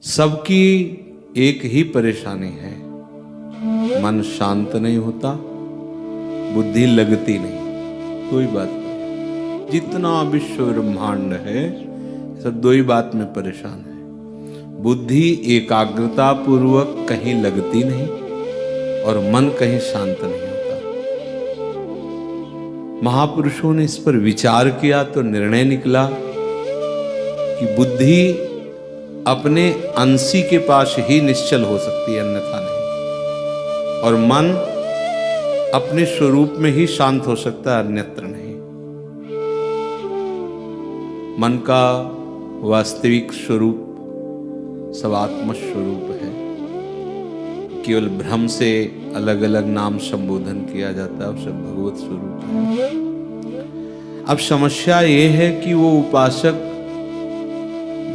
सबकी एक ही परेशानी है, मन शांत नहीं होता, बुद्धि लगती नहीं। कोई बात नहीं, जितना विश्व ब्रह्मांड है सब दो ही बात में परेशान है। बुद्धि एकाग्रता पूर्वक कहीं लगती नहीं और मन कहीं शांत नहीं होता। महापुरुषों ने इस पर विचार किया तो निर्णय निकला कि बुद्धि अपने अंशी के पास ही निश्चल हो सकती है, अन्यथा नहीं। और मन अपने स्वरूप में ही शांत हो सकता है, अन्यत्र नहीं। मन का वास्तविक स्वरूप सवात्म स्वरूप है। केवल भ्रम से अलग अलग नाम संबोधन किया जाता है, सब भगवत स्वरूप है। अब समस्या यह है कि वो उपासक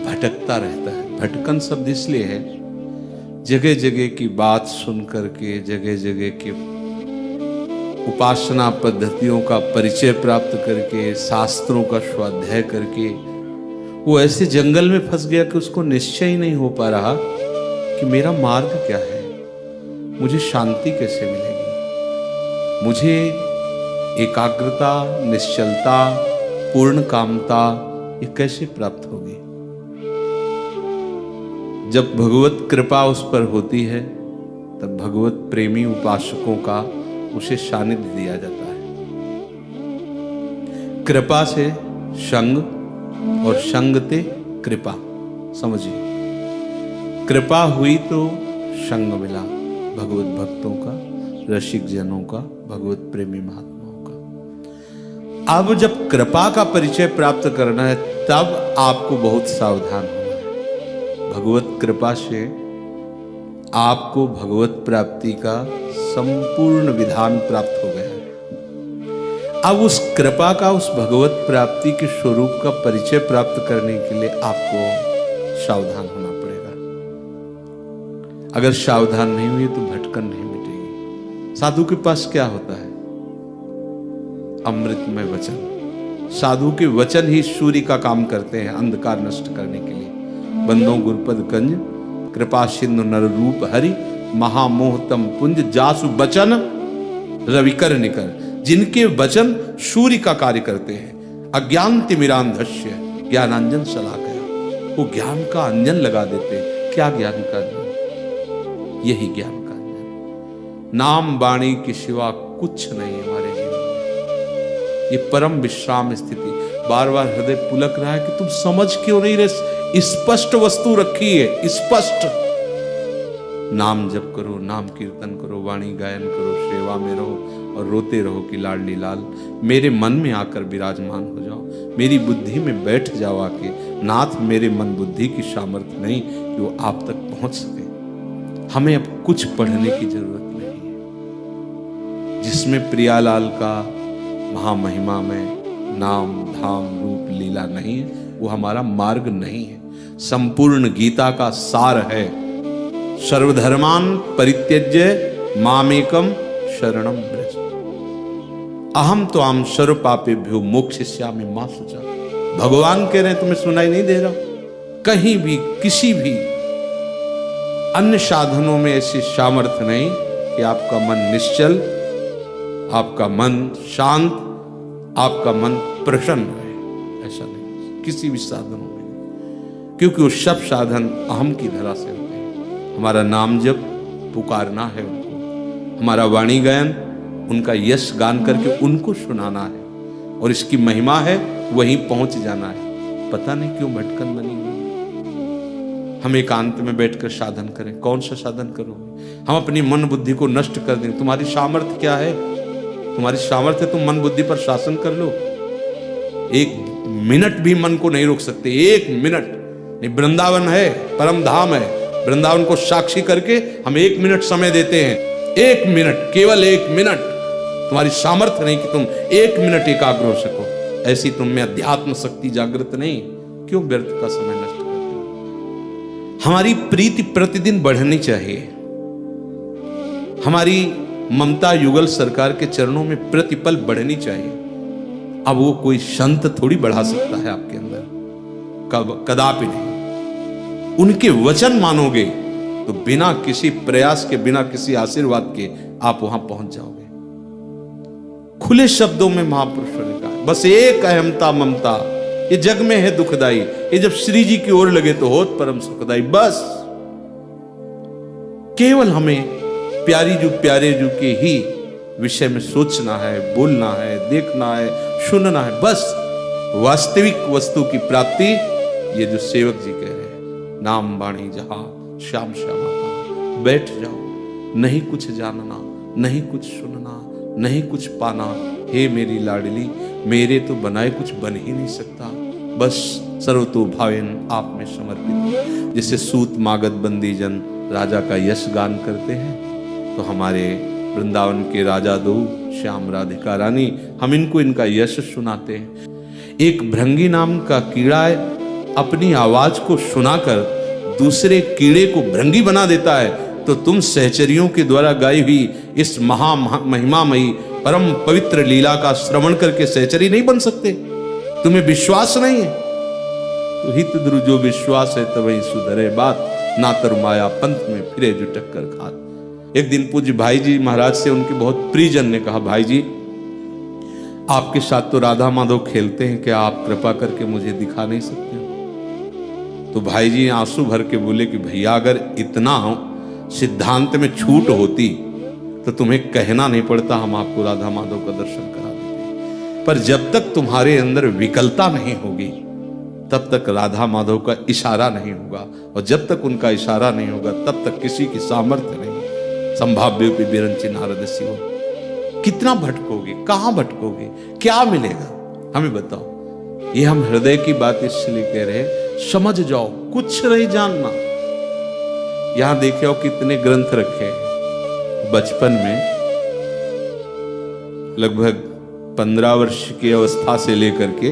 भटकता रहता है। भटकन शब्द इसलिए है, जगह जगह की बात सुन करके, जगह जगह के उपासना पद्धतियों का परिचय प्राप्त करके, शास्त्रों का स्वाध्याय करके वो ऐसे जंगल में फंस गया कि उसको निश्चय ही नहीं हो पा रहा कि मेरा मार्ग क्या है, मुझे शांति कैसे मिलेगी, मुझे एकाग्रता, निश्चलता, पूर्ण कामता ये कैसे प्राप्त होगी। जब भगवत कृपा उस पर होती है तब भगवत प्रेमी उपासकों का उसे सानिध्य दिया जाता है। कृपा से संग और संग ते कृपा, समझिए। कृपा हुई तो संग मिला भगवत भक्तों का, रसिक जनों का, भगवत प्रेमी महात्माओं का। अब जब कृपा का परिचय प्राप्त करना है तब आपको बहुत सावधान होना है। भगवत कृपा से आपको भगवत प्राप्ति का संपूर्ण विधान प्राप्त हो गया है। अब उस कृपा का, उस भगवत प्राप्ति के स्वरूप का परिचय प्राप्त करने के लिए आपको सावधान होना पड़ेगा। अगर सावधान नहीं हुए तो भटकन नहीं मिटेगी। साधु के पास क्या होता है? अमृतमय वचन। साधु के वचन ही सूर्य का काम करते हैं अंधकार नष्ट करने के लिए। बंदों गुरुपद कंज, कृपा सिंधु नर रूप हरि, महामोहतम पुंज जासु बचन रविकर निकर। जिनके वचन सूर्य का कार्य करते हैं। अज्ञान तिमिरांधस्य ज्ञानांजन शलाकया, वो ज्ञान का अंजन लगा देते हैं। क्या ज्ञान का अंजन? यही ज्ञान का अंजन। नाम वाणी के सिवा कुछ नहीं हमारे जीवन में। ये परम विश्राम स्थिति। बार बार हृदय पुलक रहा है कि तुम समझ क्यों नहीं रहे। स्पष्ट वस्तु रखी है, स्पष्ट। नाम जप करो, नाम कीर्तन करो, वाणी गायन करो, सेवा में रहो और रोते रहो कि लाडली लाल मेरे मन में आकर विराजमान हो जाओ, मेरी बुद्धि में बैठ जाओ आके। नाथ, मेरे मन बुद्धि की सामर्थ्य नहीं कि वो आप तक पहुंच सके। हमें अब कुछ पढ़ने की जरूरत नहीं है। जिसमें प्रियालाल का महामहिमा में नाम धाम रूप लीला नहीं है, वो हमारा मार्ग नहीं है। संपूर्ण गीता का सार है, सर्वधर्मान परित्यज्य मामेकम शरणम व्रज, अहम तो आम सर्व पापेभ्यो मोक्षयिष्यामि मा शुचा। भगवान कह रहे हैं, तुम्हें सुनाई नहीं दे रहा? कहीं भी किसी भी अन्य साधनों में ऐसी सामर्थ्य नहीं कि आपका मन निश्चल, आपका मन शांत, आपका मन प्रसन्न है। ऐसा नहीं किसी भी साधनों में, क्योंकि वो सब साधन अहम की धरा से होते हैं। हमारा नाम जप पुकारना है उनको, हमारा वाणी गायन उनका यश गान करके उनको सुनाना है, और इसकी महिमा है वहीं पहुंच जाना है। पता नहीं क्यों भटकन बनी हुई। हम एकांत में बैठकर साधन करें। कौन सा साधन करोगे? हम अपनी मन बुद्धि को नष्ट कर दें। तुम्हारी सामर्थ्य क्या है? तुम्हारी सामर्थ्य तुम मन बुद्धि पर शासन कर लो। एक मिनट भी मन को नहीं रोक सकते, एक मिनट नहीं। वृंदावन है, परम धाम है, वृंदावन को साक्षी करके हम 1 मिनट समय देते हैं। 1 मिनट, केवल 1 मिनट। तुम्हारी सामर्थ्य नहीं कि तुम 1 मिनट एकाग्र हो सको। ऐसी तुम में अध्यात्म शक्ति जागृत नहीं, क्यों व्यर्थ का समय नष्ट करते हो? हमारी प्रीति प्रतिदिन बढ़नी चाहिए। हमारी ममता युगल सरकार के चरणों में प्रतिपल बढ़नी चाहिए। अब वो कोई संत थोड़ी बढ़ा सकता है आपके अंदर, कदापि नहीं। उनके वचन मानोगे तो बिना किसी प्रयास के, बिना किसी आशीर्वाद के आप वहां पहुंच जाओगे। खुले शब्दों में महापुरुषों ने कहा, बस एक अहमता ममता ये जग में है दुखदाई, ये जब श्री जी की ओर लगे तो होत परम सुखदाई। बस केवल हमें प्यारे जू के ही विषय में सोचना है, बोलना है, देखना है, सुनना है। बस वास्तविक वस्तु की प्राप्ति, ये जो सेवक जी कह रहे हैं, नाम बाणी जहां श्याम श्यामा, बैठ जाओ, नहीं कुछ जानना, नहीं कुछ सुनना, नहीं कुछ पाना। हे मेरी लाडली, मेरे तो बनाए कुछ बन ही नहीं सकता, बस सर्वतो भावेन आप में समर्पित। जिससे सूत मागध बंदी जन राजा का यश गान करते हैं, तो हमारे वृंदावन के राजा दो श्याम राधिका रानी, हम इनको इनका यश सुनाते हैं। एक भृंगी नाम का कीड़ा है, अपनी आवाज को सुनाकर दूसरे कीड़े को भृंगी बना देता है, तो तुम सहचरियों के द्वारा गाई हुई इस महिमामयी परम पवित्र लीला का श्रवण करके सहचरी नहीं बन सकते? तुम्हें विश्वास नहीं है? तो हित द्रु जो विश्वास है तब वही सुधरे बात, ना तर माया पंथ में फिरे जो टक्कर खात। एक दिन पूज्य भाई जी महाराज से उनके बहुत प्रियजन ने कहा, भाई जी आपके साथ तो राधा माधव खेलते हैं, क्या आप कृपा करके मुझे दिखा नहीं सकते? तो भाई जी आंसू भर के बोले कि भैया अगर इतना सिद्धांत में छूट होती तो तुम्हें कहना नहीं पड़ता, हम आपको राधा माधव का दर्शन करा देते। पर जब तक तुम्हारे अंदर विकलता नहीं होगी तब तक राधा माधव का इशारा नहीं होगा, और जब तक उनका इशारा नहीं होगा तब तक किसी की सामर्थ्य नहीं। संभाव्य पे बिरंची नारद शिव। कितना भटकोगे, कहां भटकोगे, क्या मिलेगा? हमें बताओ। ये हम हृदय की बात इसलिए कह रहे हैं, समझ जाओ, कुछ नहीं जानना। यहां देखे हो कितने ग्रंथ रखे हैं। बचपन में लगभग 15 वर्ष की अवस्था से लेकर के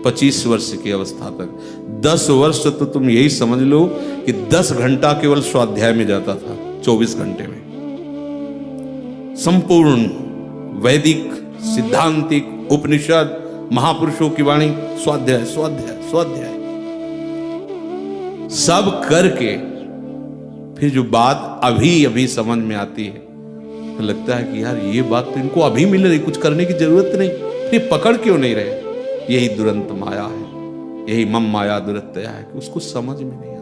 25 वर्ष की अवस्था तक 10 वर्ष तो तुम यही समझ लो कि 10 घंटा केवल स्वाध्याय में जाता था। 24 घंटे में संपूर्ण वैदिक सिद्धांतिक उपनिषद महापुरुषों की वाणी स्वाध्याय स्वाध्याय स्वाध्याय सब करके फिर जो बात अभी अभी समझ में आती है तो लगता है कि यार ये बात तो इनको अभी मिल रही, कुछ करने की जरूरत नहीं, फिर पकड़ क्यों नहीं रहे? यही दुरंत माया है, यही मम माया दुरत्या है कि उसको समझ में नहीं